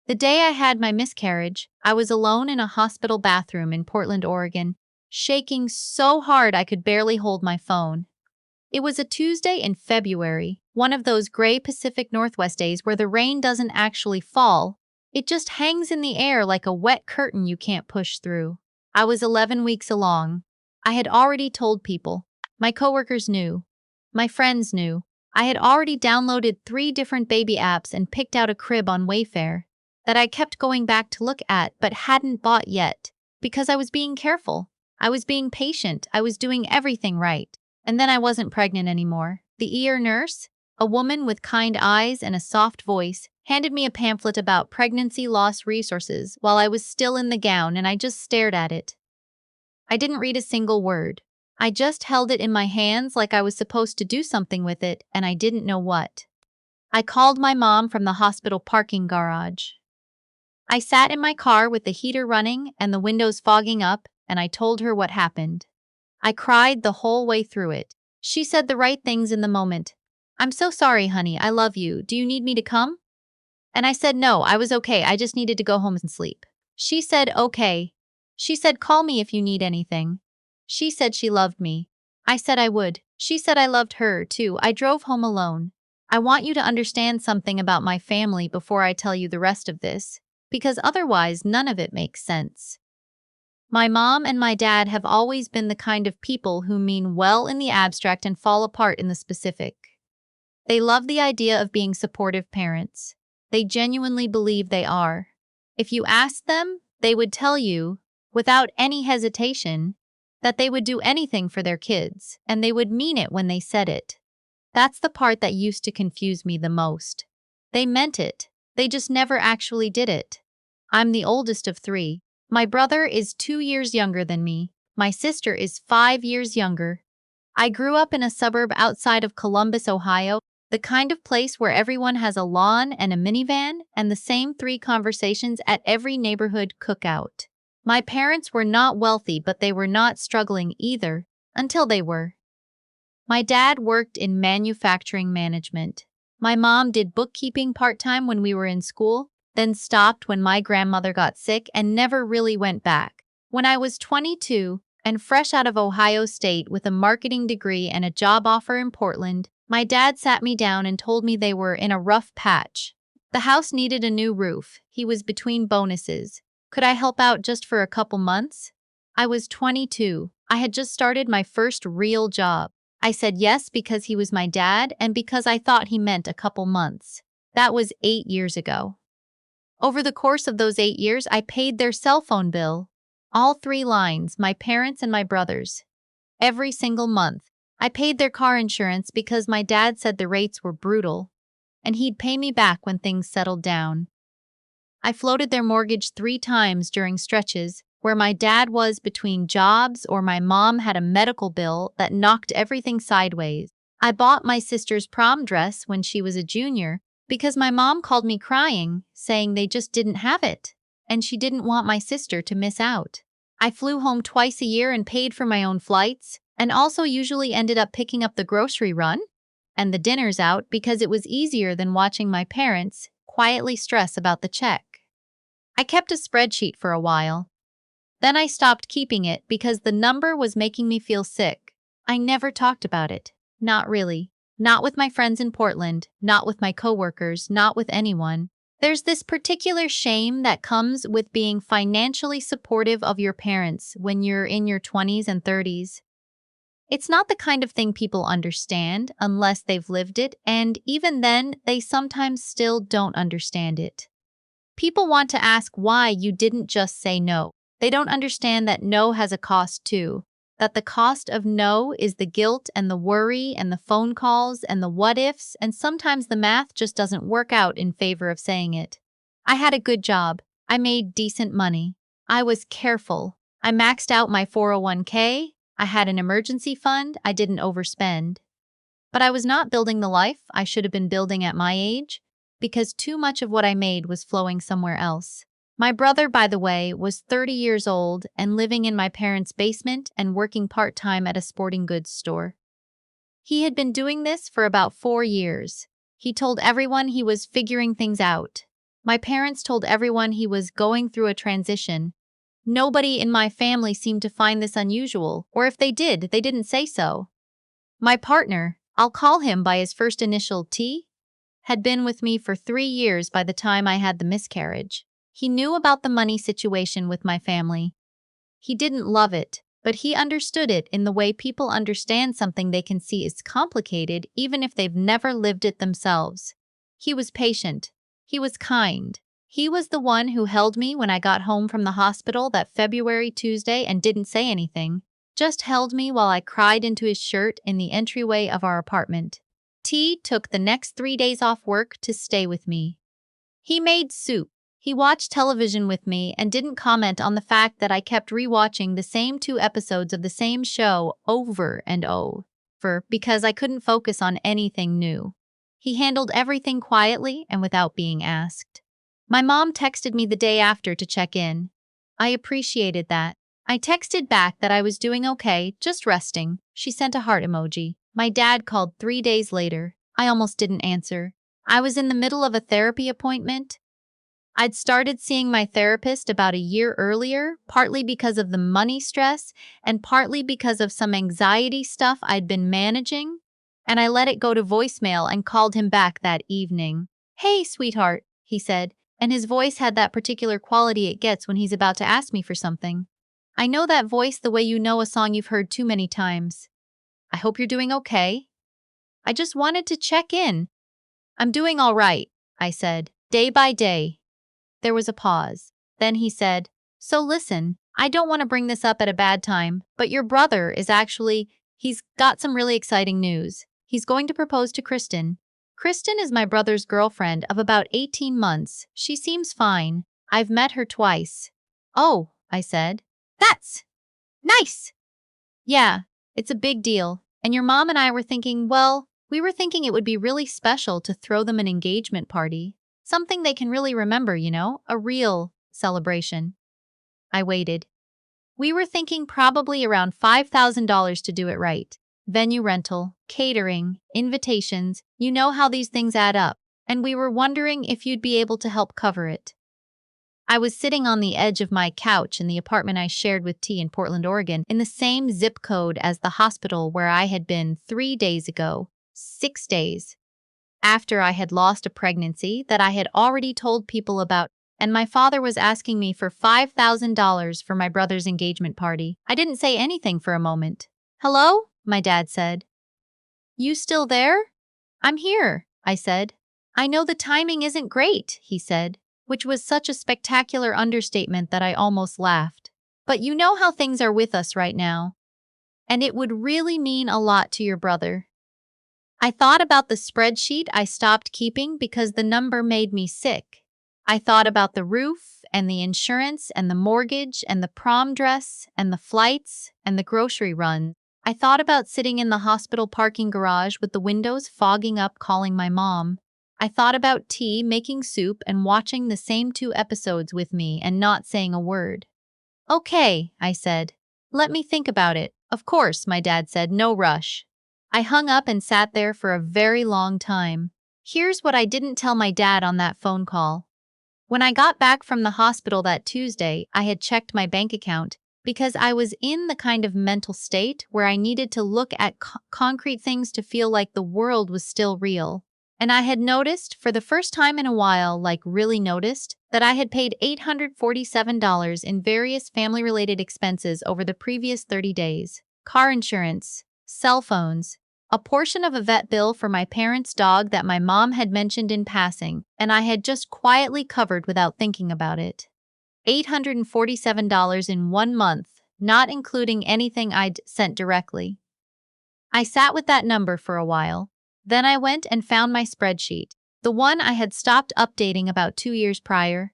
The day I had my miscarriage, I was alone in a hospital bathroom in Portland, Oregon, shaking so hard I could barely hold my phone. It was a Tuesday in February, one of those gray Pacific Northwest days where the rain doesn't actually fall. It just hangs in the air like a wet curtain you can't push through. I was 11 weeks along. I had already told people. My coworkers knew. My friends knew. I had already downloaded 3 different baby apps and picked out a crib on Wayfair that I kept going back to look at but hadn't bought yet, because I was being careful. I was being patient. I was doing everything right. And then I wasn't pregnant anymore. The ER nurse, a woman with kind eyes and a soft voice, handed me a pamphlet about pregnancy loss resources while I was still in the gown, and I just stared at it. I didn't read a single word. I just held it in my hands like I was supposed to do something with it, and I didn't know what. I called my mom from the hospital parking garage. I sat in my car with the heater running and the windows fogging up, and I told her what happened. I cried the whole way through it. She said the right things in the moment. "I'm so sorry, honey. I love you. Do you need me to come?" And I said no, I was okay. I just needed to go home and sleep. She said okay. She said call me if you need anything. She said she loved me. I said I would. She said I loved her, too. I drove home alone. I want you to understand something about my family before I tell you the rest of this, because otherwise none of it makes sense. My mom and my dad have always been the kind of people who mean well in the abstract and fall apart in the specific. They love the idea of being supportive parents. They genuinely believe they are. If you asked them, they would tell you, without any hesitation, that they would do anything for their kids, and they would mean it when they said it. That's the part that used to confuse me the most. They meant it. They just never actually did it. I'm the oldest of 3. My brother is 2 years younger than me. My sister is 5 years younger. I grew up in a suburb outside of Columbus, Ohio, the kind of place where everyone has a lawn and a minivan and the same 3 conversations at every neighborhood cookout. My parents were not wealthy, but they were not struggling either, until they were. My dad worked in manufacturing management. My mom did bookkeeping part-time when we were in school, then stopped when my grandmother got sick and never really went back. When I was 22 and fresh out of Ohio State with a marketing degree and a job offer in Portland, my dad sat me down and told me they were in a rough patch. The house needed a new roof. He was between bonuses. Could I help out just for a couple months? I was 22. I had just started my first real job. I said yes because he was my dad and because I thought he meant a couple months. That was 8 years ago. Over the course of those 8 years, I paid their cell phone bill. All 3 lines, my parents and my brother's. Every single month. I paid their car insurance because my dad said the rates were brutal, and he'd pay me back when things settled down. I floated their mortgage 3 times during stretches where my dad was between jobs or my mom had a medical bill that knocked everything sideways. I bought my sister's prom dress when she was a junior because my mom called me crying, saying they just didn't have it, and she didn't want my sister to miss out. I flew home twice a year and paid for my own flights, and also usually ended up picking up the grocery run and the dinners out because it was easier than watching my parents quietly stress about the check. I kept a spreadsheet for a while. Then I stopped keeping it because the number was making me feel sick. I never talked about it. Not really. Not with my friends in Portland, not with my coworkers, not with anyone. There's this particular shame that comes with being financially supportive of your parents when you're in your 20s and 30s. It's not the kind of thing people understand unless they've lived it, and even then, they sometimes still don't understand it. People want to ask why you didn't just say no. They don't understand that no has a cost too, that the cost of no is the guilt and the worry and the phone calls and the what-ifs, and sometimes the math just doesn't work out in favor of saying it. I had a good job. I made decent money. I was careful. I maxed out my 401k. I had an emergency fund. I didn't overspend. But I was not building the life I should have been building at my age because too much of what I made was flowing somewhere else. My brother, by the way, was 30 years old and living in my parents' basement and working part-time at a sporting goods store. He had been doing this for about 4 years. He told everyone he was figuring things out. My parents told everyone he was going through a transition. Nobody in my family seemed to find this unusual, or if they did, they didn't say so. My partner, I'll call him by his first initial T, had been with me for 3 years by the time I had the miscarriage. He knew about the money situation with my family. He didn't love it, but he understood it in the way people understand something they can see is complicated even if they've never lived it themselves. He was patient. He was kind. He was the one who held me when I got home from the hospital that February Tuesday and didn't say anything, just held me while I cried into his shirt in the entryway of our apartment. T took the next 3 days off work to stay with me. He made soup. He watched television with me and didn't comment on the fact that I kept rewatching the same 2 episodes of the same show over and over because I couldn't focus on anything new. He handled everything quietly and without being asked. My mom texted me the day after to check in. I appreciated that. I texted back that I was doing okay, just resting. She sent a heart emoji. My dad called 3 days later. I almost didn't answer. I was in the middle of a therapy appointment. I'd started seeing my therapist about a year earlier, partly because of the money stress and partly because of some anxiety stuff I'd been managing, and I let it go to voicemail and called him back that evening. "Hey, sweetheart," he said, and his voice had that particular quality it gets when he's about to ask me for something. I know that voice the way you know a song you've heard too many times. "I hope you're doing okay. I just wanted to check in." "I'm doing all right," I said, "day by day." There was a pause. Then he said, "So listen, I don't want to bring this up at a bad time, but your brother is he's got some really exciting news. He's going to propose to Kristen. Kristen is my brother's girlfriend of about 18 months. She seems fine. I've met her twice." "Oh," I said. "That's nice." "Yeah, it's a big deal. And your mom and I were thinking, we were thinking it would be really special to throw them an engagement party. Something they can really remember, a real celebration." I waited. "We were thinking probably around $5,000 to do it right. Venue rental, catering, invitations, you know how these things add up. And we were wondering if you'd be able to help cover it." I was sitting on the edge of my couch in the apartment I shared with T in Portland, Oregon, in the same zip code as the hospital where I had been 3 days ago, 6 days after I had lost a pregnancy that I had already told people about, and my father was asking me for $5,000 for my brother's engagement party. I didn't say anything for a moment. "Hello?" my dad said. "You still there?" "I'm here," I said. "I know the timing isn't great," he said, which was such a spectacular understatement that I almost laughed. "But you know how things are with us right now. And it would really mean a lot to your brother." I thought about the spreadsheet I stopped keeping because the number made me sick. I thought about the roof and the insurance and the mortgage and the prom dress and the flights and the grocery run. I thought about sitting in the hospital parking garage with the windows fogging up calling my mom. I thought about T making soup and watching the same 2 episodes with me and not saying a word. "Okay," I said. "Let me think about it." "Of course," my dad said, "no rush." I hung up and sat there for a very long time. Here's what I didn't tell my dad on that phone call. When I got back from the hospital that Tuesday, I had checked my bank account because I was in the kind of mental state where I needed to look at concrete things to feel like the world was still real. And I had noticed, for the first time in a while, really noticed, that I had paid $847 in various family-related expenses over the previous 30 days. Car insurance, cell phones, a portion of a vet bill for my parents' dog that my mom had mentioned in passing, and I had just quietly covered without thinking about it. $847 in 1 month, not including anything I'd sent directly. I sat with that number for a while. Then I went and found my spreadsheet, the one I had stopped updating about 2 years prior.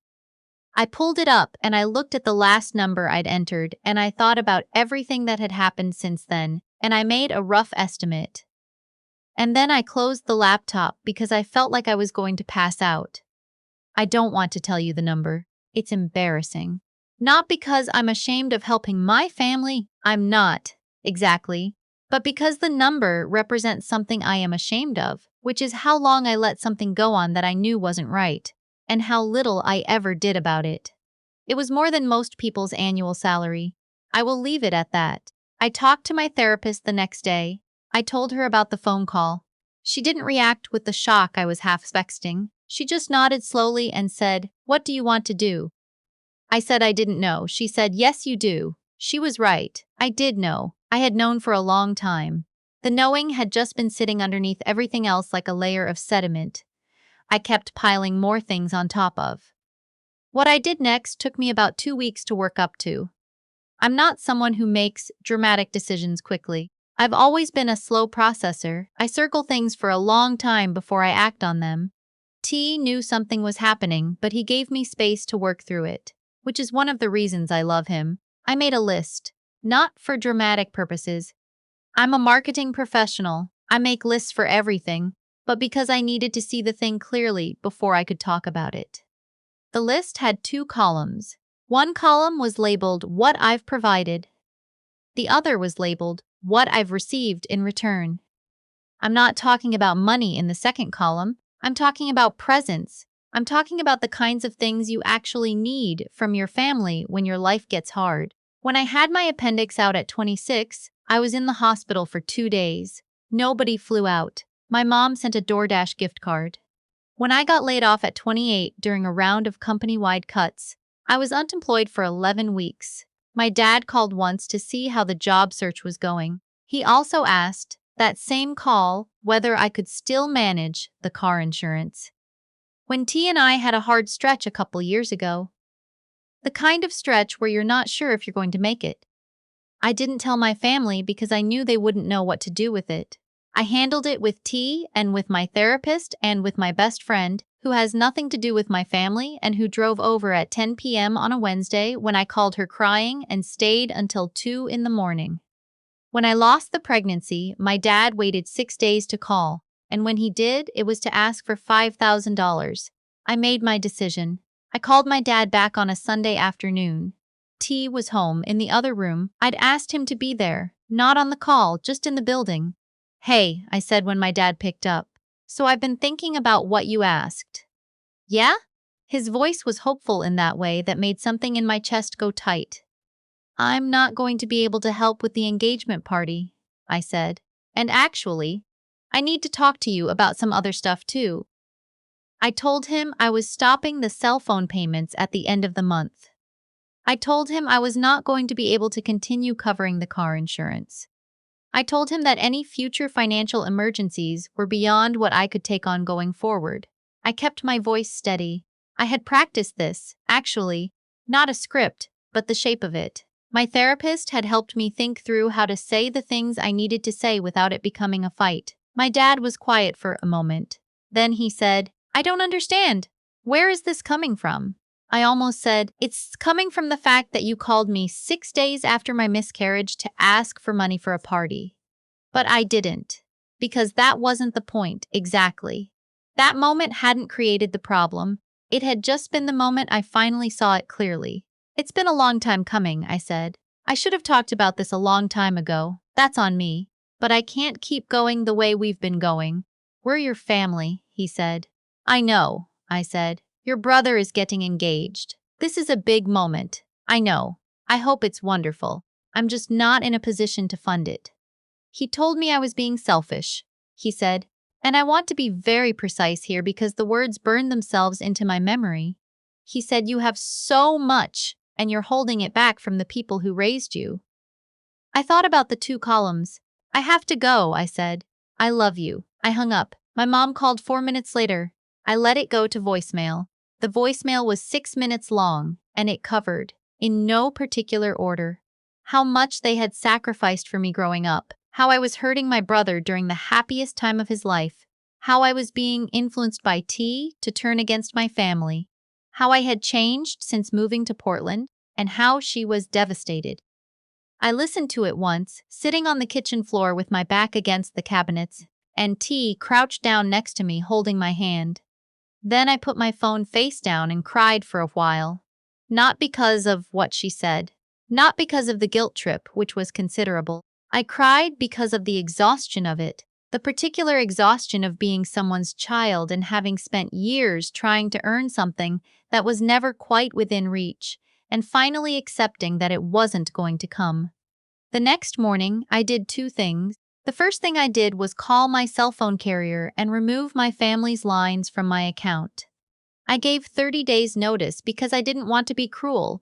I pulled it up and I looked at the last number I'd entered, and I thought about everything that had happened since then, and I made a rough estimate. And then I closed the laptop because I felt like I was going to pass out. I don't want to tell you the number. It's embarrassing. Not because I'm ashamed of helping my family. I'm not, exactly. But because the number represents something I am ashamed of, which is how long I let something go on that I knew wasn't right. and how little I ever did about it. It was more than most people's annual salary. I will leave it at that. I talked to my therapist the next day. I told her about the phone call. She didn't react with the shock I was half expecting. She just nodded slowly and said, "What do you want to do?" I said I didn't know. She said, "Yes, you do." She was right. I did know. I had known for a long time. The knowing had just been sitting underneath everything else like a layer of sediment. I kept piling more things on top of. What I did next took me about 2 weeks to work up to. I'm not someone who makes dramatic decisions quickly. I've always been a slow processor. I circle things for a long time before I act on them. T knew something was happening, but he gave me space to work through it, which is one of the reasons I love him. I made a list, not for dramatic purposes. I'm a marketing professional. I make lists for everything, but because I needed to see the thing clearly before I could talk about it. The list had 2 columns. One column was labeled "What I've provided." The other was labeled "What I've received in return." I'm not talking about money in the second column. I'm talking about presence. I'm talking about the kinds of things you actually need from your family when your life gets hard. When I had my appendix out at 26, I was in the hospital for 2 days. Nobody flew out. My mom sent a DoorDash gift card. When I got laid off at 28 during a round of company-wide cuts, I was unemployed for 11 weeks. My dad called once to see how the job search was going. He also asked, that same call, whether I could still manage the car insurance. When T and I had a hard stretch a couple years ago, the kind of stretch where you're not sure if you're going to make it. I didn't tell my family because I knew they wouldn't know what to do with it. I handled it with T and with my therapist and with my best friend, who has nothing to do with my family and who drove over at 10 p.m. on a Wednesday when I called her crying and stayed until 2 in the morning. When I lost the pregnancy, my dad waited 6 days to call, and when he did, it was to ask for $5,000. I made my decision. I called my dad back on a Sunday afternoon. T was home in the other room. I'd asked him to be there, not on the call, just in the building. "Hey," I said when my dad picked up. "So I've been thinking about what you asked." "Yeah?" His voice was hopeful in that way that made something in my chest go tight. "I'm not going to be able to help with the engagement party," I said. "And actually, I need to talk to you about some other stuff too." I told him I was stopping the cell phone payments at the end of the month. I told him I was not going to be able to continue covering the car insurance. I told him that any future financial emergencies were beyond what I could take on going forward. I kept my voice steady. I had practiced this, actually, not a script, but the shape of it. My therapist had helped me think through how to say the things I needed to say without it becoming a fight. My dad was quiet for a moment. Then he said, "I don't understand. Where is this coming from?" I almost said, "It's coming from the fact that you called me 6 days after my miscarriage to ask for money for a party." But I didn't, because that wasn't the point, exactly. That moment hadn't created the problem. It had just been the moment I finally saw it clearly. "It's been a long time coming," I said. "I should have talked about this a long time ago. That's on me. But I can't keep going the way we've been going." "We're your family," he said. "I know," I said. "Your brother is getting engaged. This is a big moment. I know. I hope it's wonderful. I'm just not in a position to fund it." He told me I was being selfish, he said, and I want to be very precise here because the words burned themselves into my memory. He said, "You have so much, and you're holding it back from the people who raised you." I thought about the 2 columns. "I have to go," I said. "I love you." I hung up. My mom called 4 minutes later. I let it go to voicemail. The voicemail was 6 minutes long, and it covered, in no particular order, how much they had sacrificed for me growing up, how I was hurting my brother during the happiest time of his life, how I was being influenced by T to turn against my family, how I had changed since moving to Portland, and how she was devastated. I listened to it once, sitting on the kitchen floor with my back against the cabinets, and T crouched down next to me holding my hand. Then I put my phone face down and cried for a while. Not because of what she said. Not because of the guilt trip, which was considerable. I cried because of the exhaustion of it. The particular exhaustion of being someone's child and having spent years trying to earn something that was never quite within reach, and finally accepting that it wasn't going to come. The next morning, I did two things. The first thing I did was call my cell phone carrier and remove my family's lines from my account. I gave 30 days notice because I didn't want to be cruel.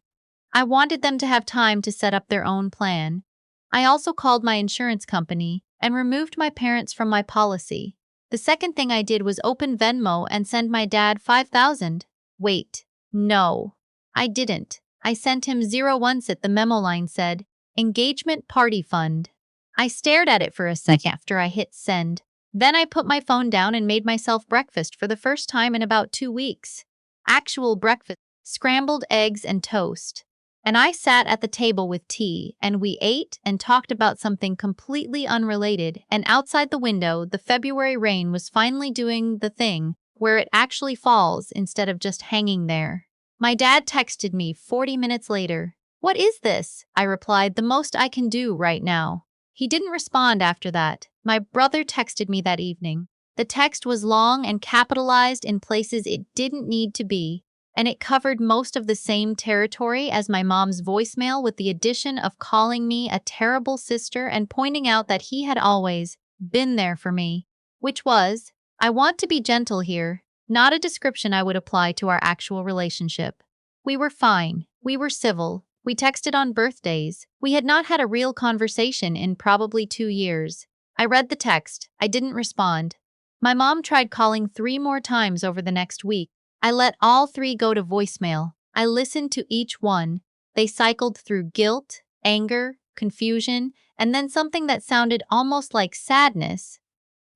I wanted them to have time to set up their own plan. I also called my insurance company and removed my parents from my policy. The second thing I did was open Venmo and send my dad 5,000. Wait, no, I didn't. I sent him 01 at the memo line said, Engagement Party Fund. I stared at it for a sec after I hit send. Then I put my phone down and made myself breakfast for the first time in about 2 weeks. Actual breakfast, scrambled eggs and toast. And I sat at the table with tea, and we ate and talked about something completely unrelated, and outside the window, the February rain was finally doing the thing where it actually falls instead of just hanging there. My dad texted me 40 minutes later. "What is this?" I replied, "The most I can do right now." He didn't respond after that. My brother texted me that evening. The text was long and capitalized in places it didn't need to be, and it covered most of the same territory as my mom's voicemail with the addition of calling me a terrible sister and pointing out that he had always been there for me, which was, I want to be gentle here, not a description I would apply to our actual relationship. We were fine. We were civil. We texted on birthdays. We had not had a real conversation in probably 2 years. I read the text. I didn't respond. My mom tried calling 3 more times over the next week. I let all 3 go to voicemail. I listened to each one. They cycled through guilt, anger, confusion, and then something that sounded almost like sadness.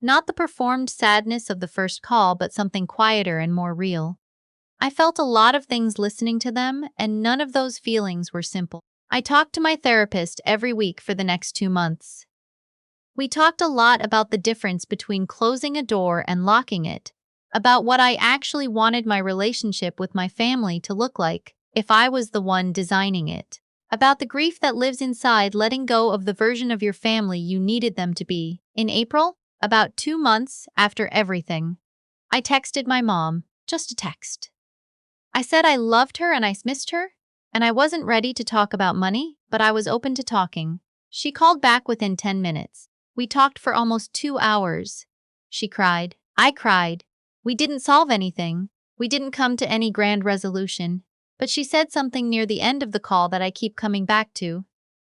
Not the performed sadness of the first call, but something quieter and more real. I felt a lot of things listening to them, and none of those feelings were simple. I talked to my therapist every week for the next 2 months. We talked a lot about the difference between closing a door and locking it, about what I actually wanted my relationship with my family to look like if I was the one designing it, about the grief that lives inside letting go of the version of your family you needed them to be. In April, about 2 months after everything, I texted my mom, just a text. I said I loved her and I missed her, and I wasn't ready to talk about money, but I was open to talking. She called back within 10 minutes. We talked for almost 2 hours. She cried. I cried. We didn't solve anything. We didn't come to any grand resolution. But she said something near the end of the call that I keep coming back to.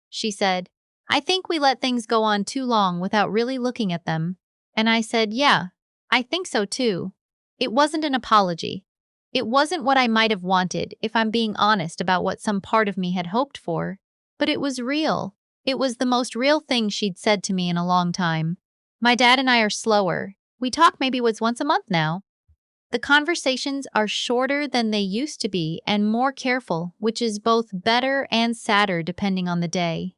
She said, "I think we let things go on too long without really looking at them." And I said, "Yeah, I think so too." It wasn't an apology. It wasn't what I might have wanted, if I'm being honest about what some part of me had hoped for. But it was real. It was the most real thing she'd said to me in a long time. My dad and I are slower. We talk maybe once a month now. The conversations are shorter than they used to be and more careful, which is both better and sadder depending on the day.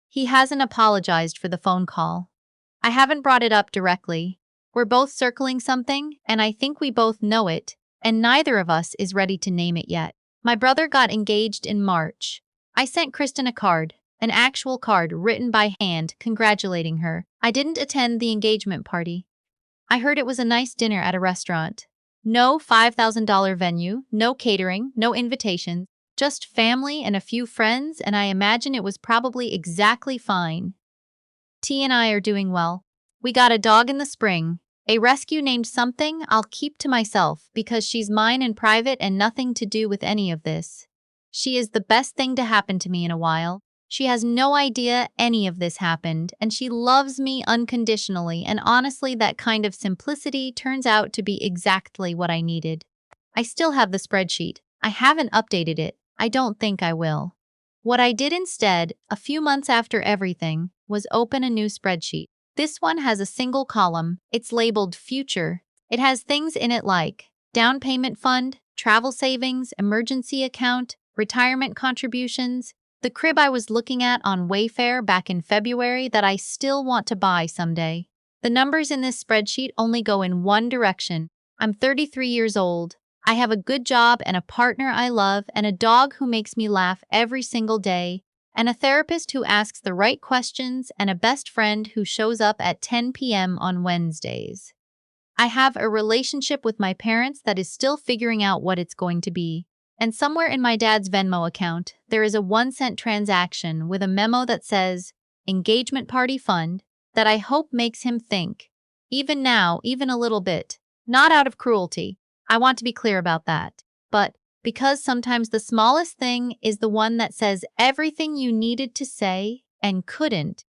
He hasn't apologized for the phone call. I haven't brought it up directly. We're both circling something, and I think we both know it, and neither of us is ready to name it yet. My brother got engaged in March. I sent Kristen a card, an actual card written by hand congratulating her. I didn't attend the engagement party. I heard it was a nice dinner at a restaurant. No $5,000 venue, no catering, no invitations, just family and a few friends, and I imagine it was probably exactly fine. T and I are doing well. We got a dog in the spring, a rescue named something I'll keep to myself because she's mine in private and nothing to do with any of this. She is the best thing to happen to me in a while. She has no idea any of this happened, and she loves me unconditionally, and honestly, that kind of simplicity turns out to be exactly what I needed. I still have the spreadsheet. I haven't updated it. I don't think I will. What I did instead, a few months after everything, was open a new spreadsheet. This one has a single column. It's labeled Future. It has things in it like down payment fund, travel savings, emergency account, retirement contributions, the crib I was looking at on Wayfair back in February that I still want to buy someday. The numbers in this spreadsheet only go in one direction. I'm 33 years old. I have a good job and a partner I love and a dog who makes me laugh every single day. and a therapist who asks the right questions, and a best friend who shows up at 10 p.m. on Wednesdays. I have a relationship with my parents that is still figuring out what it's going to be. And somewhere in my dad's Venmo account, there is a 1 cent transaction with a memo that says, Engagement Party Fund, that I hope makes him think. Even now, even a little bit. Not out of cruelty. I want to be clear about that. But because sometimes the smallest thing is the one that says everything you needed to say and couldn't,